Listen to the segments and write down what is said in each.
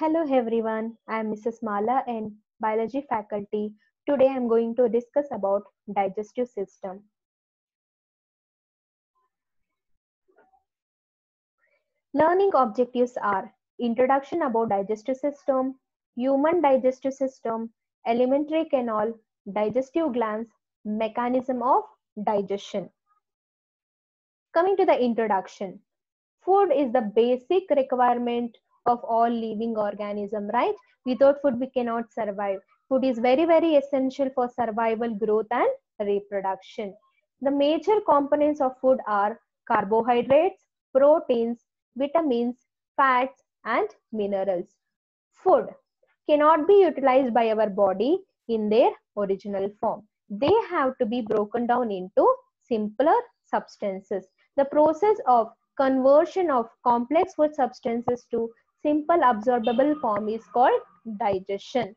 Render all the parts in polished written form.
Hello everyone, I am Mrs. Mala and biology faculty. Today I am going to discuss about digestive system. Learning objectives are introduction about digestive system, human digestive system, alimentary canal, digestive glands, mechanism of digestion. Coming to the introduction. Food is the basic requirement of all living organism, right? Without food we cannot survive. Food is very essential for survival, growth and reproduction. The major components of food are carbohydrates, proteins, vitamins, fats and minerals. Food cannot be utilized by our body in their original form. They have to be broken down into simpler substances. The process of conversion of complex food substances to simple absorbable form is called digestion.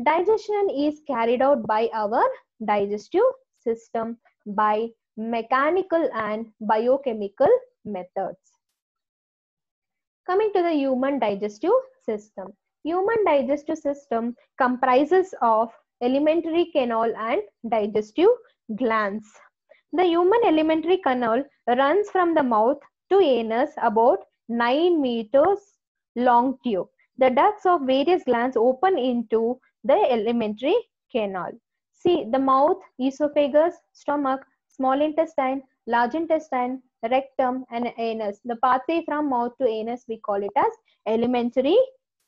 Digestion is carried out by our digestive system by mechanical and biochemical methods. Coming to the human digestive system. Human digestive system comprises of alimentary canal and digestive glands. The human alimentary canal runs from the mouth to anus about 9 meters long tube. The ducts of various glands open into the alimentary canal. See, the mouth, esophagus, stomach, small intestine, large intestine, rectum and anus. The pathway from mouth to anus we call it as alimentary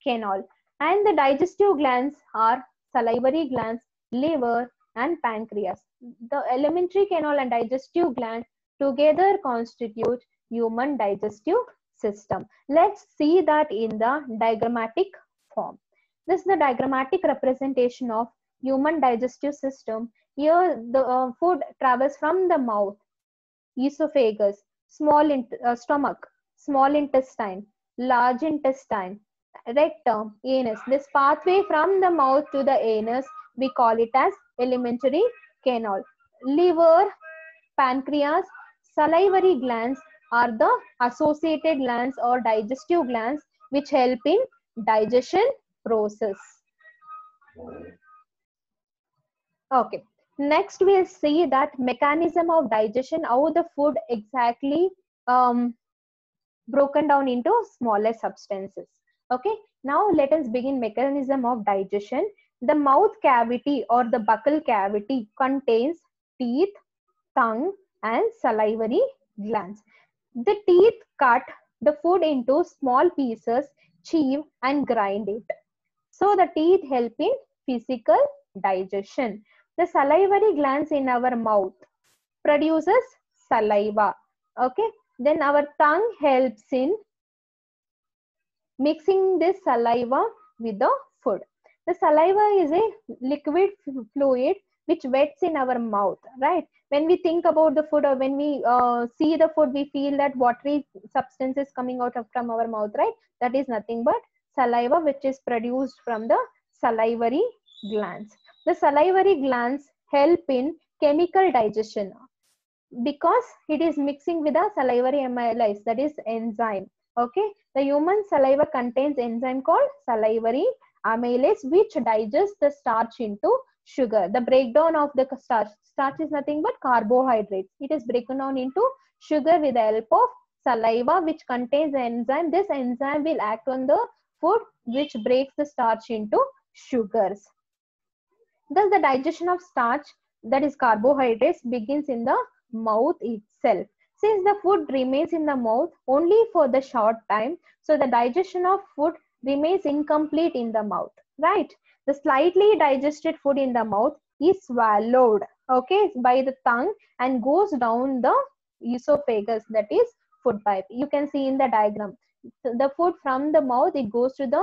canal. And the digestive glands are salivary glands, liver and pancreas. The alimentary canal and digestive gland together constitute human digestive system. Let's see that in the diagrammatic form. This is the diagrammatic representation of human digestive system. Here the food travels from the mouth, esophagus, stomach, small intestine, large intestine, rectum, anus. This pathway from the mouth to the anus, we call it as alimentary canal. Liver, pancreas, salivary glands are the associated glands or digestive glands which help in digestion process. Okay. Next, we'll see that mechanism of digestion, how the food exactly broken down into smaller substances. Okay. Now, let us begin mechanism of digestion. The mouth cavity or the buccal cavity contains teeth, tongue, and salivary glands. The teeth cut the food into small pieces, chew, and grind it. So, the teeth help in physical digestion. The salivary glands in our mouth produces saliva. Okay. Then our tongue helps in mixing this saliva with the food. The saliva is a liquid fluid which wets in our mouth, right? When we think about the food or when we see the food, we feel that watery substance is coming out from our mouth, right? That is nothing but saliva which is produced from the salivary glands. The salivary glands help in chemical digestion because it is mixing with a salivary amylase, that is enzyme. Okay, the human saliva contains enzyme called salivary amylase which digests the starch into sugar. The breakdown of the starch is nothing but carbohydrates. It is broken down into sugar with the help of saliva which contains the enzyme. This enzyme will act on the food which breaks the starch into sugars. Thus, the digestion of starch, that is carbohydrates, begins in the mouth itself. Since the food remains in the mouth only for the short time, so the digestion of food remains incomplete in the mouth, right? The slightly digested food in the mouth is swallowed, okay, by the tongue and goes down the esophagus, that is food pipe. You can see in the diagram. The food from the mouth, it goes to the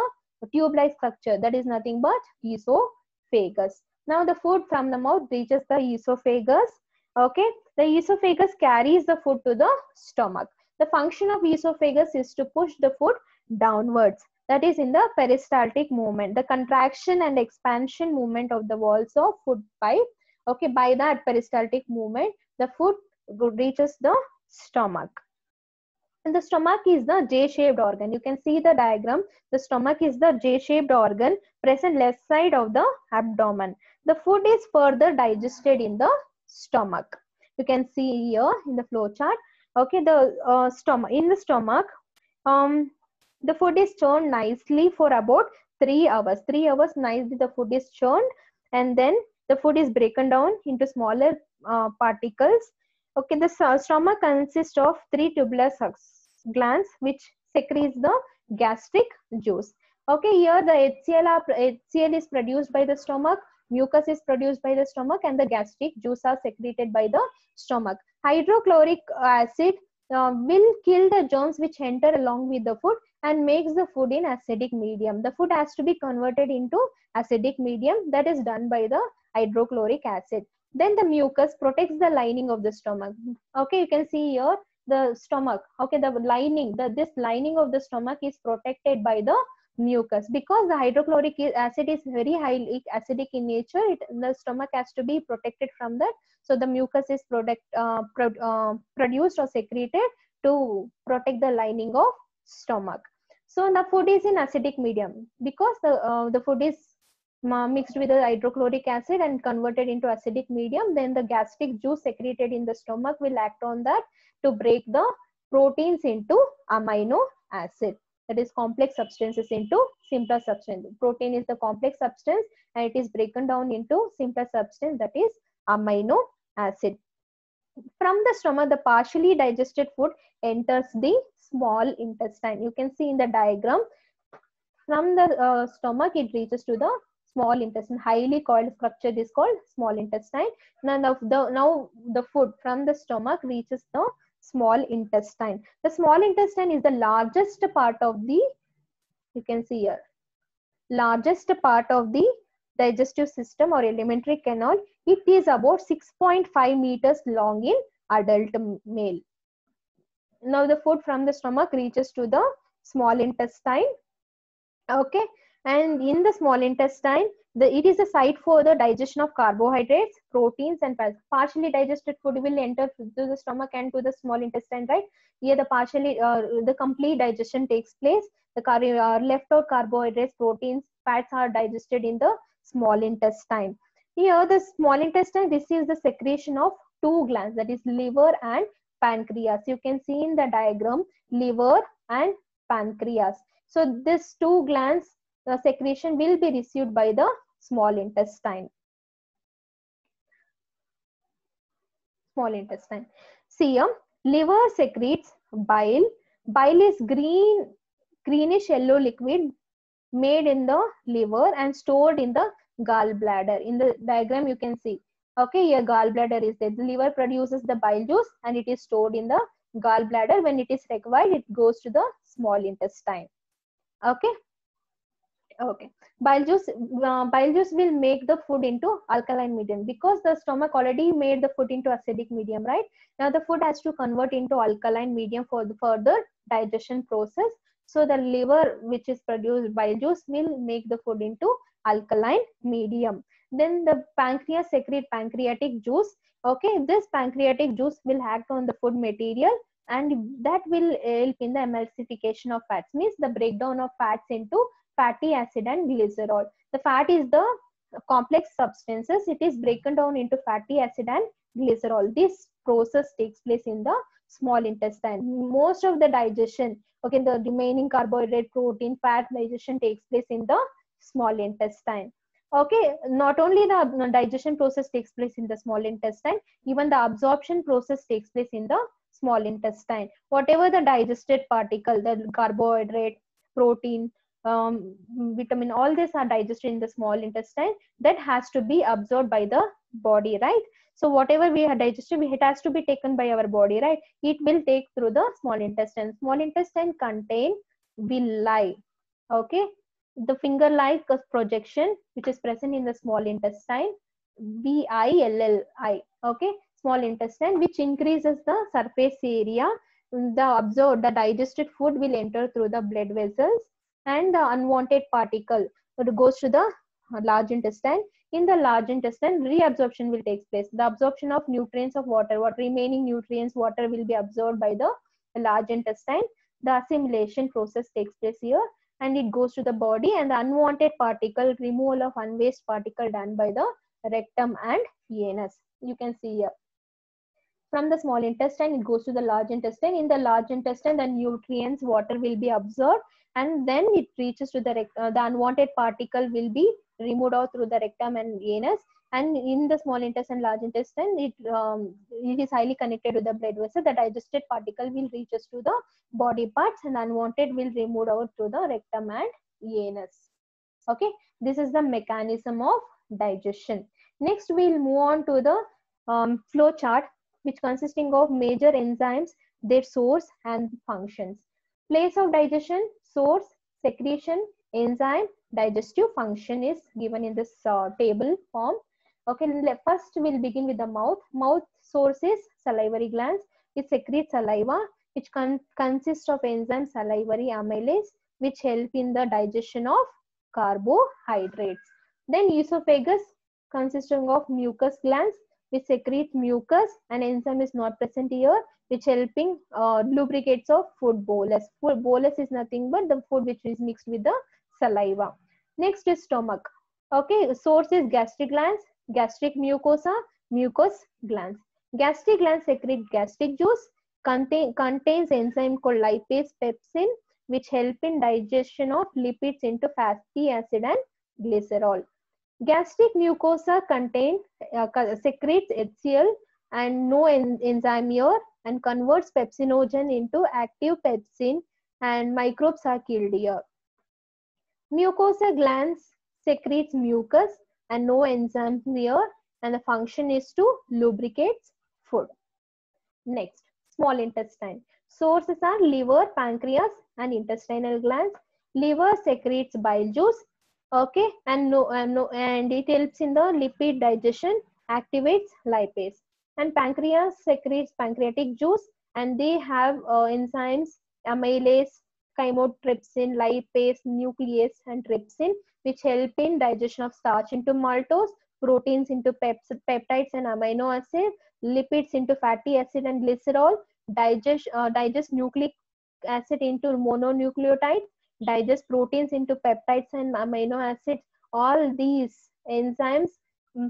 tube-like structure, that is nothing but esophagus. Now the food from the mouth reaches the esophagus. Okay, the esophagus carries the food to the stomach. The function of esophagus is to push the food downwards. That is in the peristaltic movement, the contraction and expansion movement of the walls of food pipe. Okay, by that peristaltic movement, the food reaches the stomach. And the stomach is the J-shaped organ. You can see the diagram. The stomach is the J-shaped organ present left side of the abdomen. The food is further digested in the stomach. You can see here in the flow chart. Okay, the stomach, in the stomach, the food is churned nicely for about 3 hours. 3 hours nicely the food is churned, and then the food is broken down into smaller particles. Okay, the stomach consists of 3 tubular glands which secretes the gastric juice. Okay, here the HCl is produced by the stomach, mucus is produced by the stomach, and the gastric juice are secreted by the stomach. Hydrochloric acid will kill the germs which enter along with the food and makes the food in acidic medium. The food has to be converted into acidic medium, that is done by the hydrochloric acid. Then the mucus protects the lining of the stomach. Okay, you can see here the stomach. Okay, the lining, this lining of the stomach is protected by the mucus because the hydrochloric acid is very highly acidic in nature. The stomach has to be protected from that. So the mucus is produced or secreted to protect the lining of stomach. So the food is in acidic medium because the food is mixed with the hydrochloric acid and converted into acidic medium. Then the gastric juice secreted in the stomach will act on that to break the proteins into amino acid. That is complex substances into simpler substance. Protein is the complex substance and it is broken down into simpler substance, that is amino acid. From the stomach, the partially digested food enters the small intestine. You can see in the diagram, from the stomach it reaches to the small intestine. Highly coiled structure is called small intestine. Now the food from the stomach reaches the small intestine. The small intestine is the largest part of the, you can see here, largest part of the digestive system or alimentary canal. It is about 6.5 meters long in adult male. Now the food from the stomach reaches to the small intestine. Okay, and in the small intestine, it is a site for the digestion of carbohydrates, proteins, and partially digested food will enter to the stomach and to the small intestine, right? Here the complete digestion takes place. The leftover carbohydrates, proteins, fats are digested in the small intestine. Here the small intestine receives the secretion of 2 glands, that is liver and pancreas. You can see in the diagram liver and pancreas. So these 2 glands, the secretion will be received by the small intestine. Small intestine. See, liver secretes bile. Bile is greenish yellow liquid made in the liver and stored in the gallbladder. In the diagram you can see. Okay, here gallbladder is there. The liver produces the bile juice and it is stored in the gallbladder. When it is required, it goes to the small intestine. Okay. Okay, bile juice will make the food into alkaline medium because the stomach already made the food into acidic medium, right? Now the food has to convert into alkaline medium for the further digestion process. So the liver, which is produced bile juice, will make the food into alkaline medium. Then the pancreas secrete pancreatic juice. Okay, this pancreatic juice will act on the food material and that will help in the emulsification of fats, means the breakdown of fats into fatty acid and glycerol. The fat is the complex substances. It is broken down into fatty acid and glycerol. This process takes place in the small intestine. Most of the digestion, okay, the remaining carbohydrate, protein, fat digestion takes place in the small intestine. Okay, not only the digestion process takes place in the small intestine, even the absorption process takes place in the small intestine. Whatever the digested particle, the carbohydrate, protein, vitamin, all these are digested in the small intestine. That has to be absorbed by the body, right? So whatever we have digested, it has to be taken by our body, right? It will take through the small intestine. Small intestine contain villi. Okay, the finger-like projection which is present in the small intestine, villi. Okay, small intestine, which increases the surface area. The digested food will enter through the blood vessels and the unwanted particle goes to the large intestine. In the large intestine, reabsorption will take place. The absorption of nutrients of water, what remaining nutrients, water will be absorbed by the large intestine, the assimilation process takes place here, and it goes to the body, and the unwanted particle, removal of unwaste particle done by the rectum and anus. You can see here. From the small intestine, it goes to the large intestine. In the large intestine, the nutrients, water will be absorbed, and then it reaches to the unwanted particle will be removed out through the rectum and anus. And in the small intestine, large intestine, it is highly connected to the blood vessel. The digested particle will reaches to the body parts, and unwanted will removed out through the rectum and anus. Okay, this is the mechanism of digestion. Next, we'll move on to the flow chart, which consisting of major enzymes, their source and functions. Place of digestion, source, secretion, enzyme, digestive function is given in this table form. Okay, first we'll begin with the mouth. Mouth source is salivary glands. It secretes saliva, which consists of enzyme salivary amylase, which help in the digestion of carbohydrates. Then esophagus consisting of mucus glands, which secretes mucus, and enzyme is not present here, which helping lubricates of food bolus. Food bolus is nothing but the food which is mixed with the saliva. Next is stomach. Okay, source is gastric glands, gastric mucosa, mucous glands. Gastric glands secrete gastric juice, contains enzyme called lipase pepsin, which help in digestion of lipids into fatty acid and glycerol. Gastric mucosa secretes HCl and no enzyme here, and converts pepsinogen into active pepsin, and microbes are killed here. Mucosa glands secretes mucus and no enzyme here, and the function is to lubricate food. Next, small intestine. Sources are liver, pancreas, and intestinal glands. Liver secretes bile juice. Okay, and it helps in the lipid digestion, activates lipase. And pancreas secretes pancreatic juice, and they have enzymes amylase, chymotrypsin, lipase, nuclease, and trypsin, which help in digestion of starch into maltose, proteins into peptides and amino acid, lipids into fatty acid and glycerol, digest nucleic acid into mononucleotide, digest proteins into peptides and amino acids. All these enzymes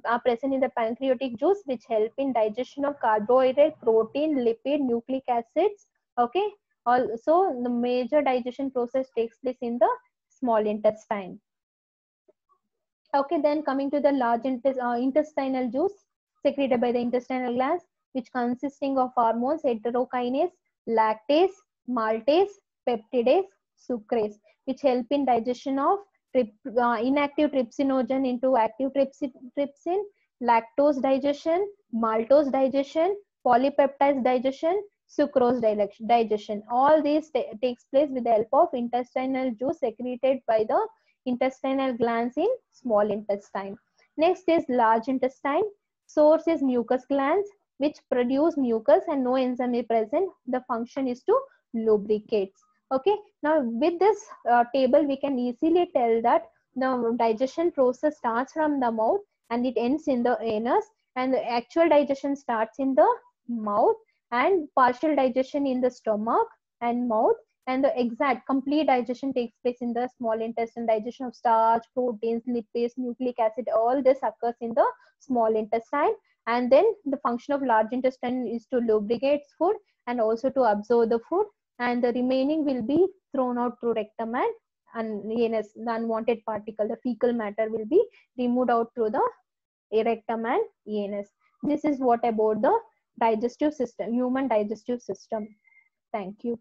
are present in the pancreatic juice, which help in digestion of carbohydrate, protein, lipid, nucleic acids. Okay, also the major digestion process takes place in the small intestine. Okay, then coming to the large intestinal juice secreted by the intestinal glands, which consisting of hormones heterokinase, lactase, maltase, peptidase, sucrase, which help in digestion of inactive trypsinogen into active trypsin, lactose digestion, maltose digestion, polypeptide digestion, sucrose digestion. All these takes place with the help of intestinal juice secreted by the intestinal glands in small intestine. Next is large intestine. Source is mucus glands, which produce mucus and no enzyme is present. The function is to lubricate. Okay, now with this table we can easily tell that the digestion process starts from the mouth and it ends in the anus, and the actual digestion starts in the mouth, and partial digestion in the stomach and mouth, and the exact complete digestion takes place in the small intestine. Digestion of starch, proteins, lipids, nucleic acid, all this occurs in the small intestine. And then the function of large intestine is to lubricate food and also to absorb the food, and the remaining will be thrown out through rectum and anus. The unwanted particle, the fecal matter, will be removed out through the rectum and anus. This is what about the digestive system, human digestive system. Thank you.